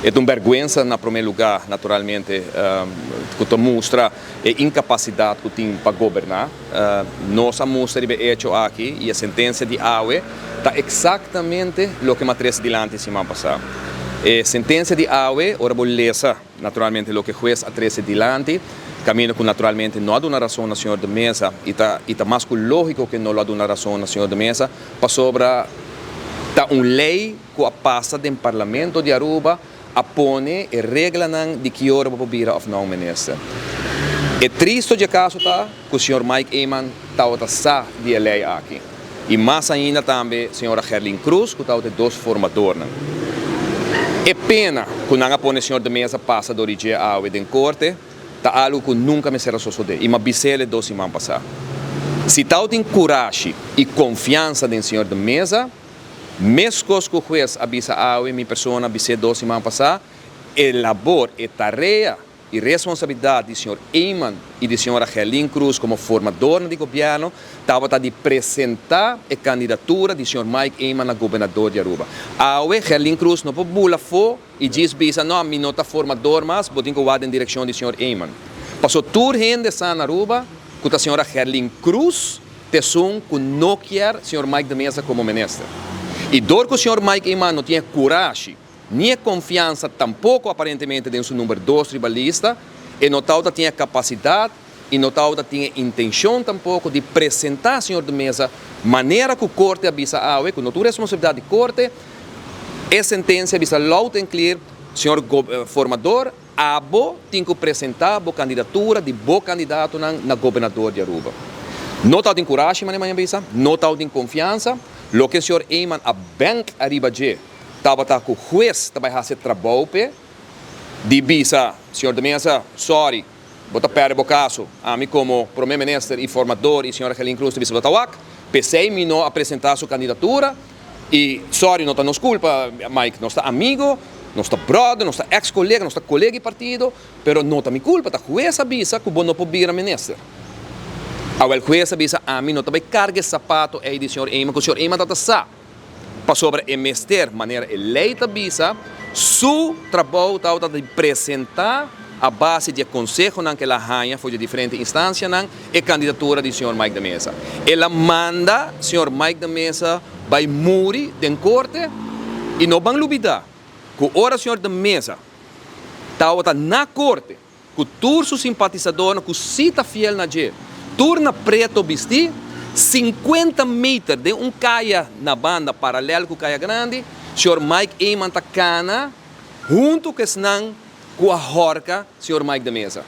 É uma vergonha, na primeiro lugar, naturalmente, que mostra a incapacidade que tem para governar. Nossa mostra de hecho aqui e a sentença de AUE está exatamente o que matriz dilante semana passada. A sentença de AUE, ora beleza, naturalmente, o que o juez atrese dilante, caminho que naturalmente não há uma razão na senhora de mesa e está mais lógico que não há uma razão na senhora de mesa para sobre tá uma lei que passa do parlamento de Aruba a pone e regla de que hora para vir of não ministro. É triste de caso tá que o senhor Mike Eman está de lei aqui. E mais ainda também a senhora Herlin Cruz, que está de dois formadores. É pena que não pone o senhor de mesa passa do origem a em corte, tá algo que nunca me será suceder. E uma bicela dois semanas passar. Se tal tem coragem e confiança no senhor de mesa, mesmo que o juez avisa a minha pessoa avisa 2 semanas passar, a labor, a tarefa e responsabilidade do senhor Eman e da senhora Herlin Cruz como formador do governo estava de apresentar a candidatura do senhor Mike Eman a governador de Aruba. A Herlin Cruz não pode bula fora e diz não, não está formador, mas vou ter que ir em direção do senhor Eman. Passou tudo gente de San Aruba que a senhora Herlin Cruz te som que não quer o senhor Mike de Mesa como ministro. E dor que o senhor Mike Eman não tinha coragem, nem confiança, tampouco aparentemente em seu número 2 tribalista, e não tinha capacidade, e não tinha intenção tampouco de apresentar ao senhor de mesa maneira que o corte avisa a que não tem responsabilidade de corte, a sentença avisa loud and clear, senhor formador, abo tem que apresentar a candidatura de bom candidato na governador de Aruba. Não tem coragem, não tem confiança. Lo que o senhor Eman a bank arriba de estava com o juez também fazer trabalho de bisa, senhor de mesa, sorry, bota perde o caso, a mim como primeiro-ministro e formador e senhora Herlin Cruz de bisa Batawak, pensei em não apresentar sua candidatura e sorry, não está nos culpa, Mike, não está amigo, não está brother, não está ex-colega, não está colega de partido, pero não está minha culpa, está juez avisa que o não pode vir a ministro. O juez avisa a mim não também carga sapato aí do senhor Eman, que o senhor Eman está para sobre a mester maneira eleita avisa, seu trabalho está de apresentar a base de conselho que ela ganha foi de diferente instância e candidatura do senhor Mike de Mesa. Ela manda o senhor Mike de Mesa vai morrer em corte e não vão olvidar que ora o senhor de Mesa está na corte, que todos os simpatizadores que cita fiel na gente turna preto vestir 50 metros de caia na banda paralelo com caia grande, o senhor Mike Eman está cana junto com a horca, senhor Mike de Mesa.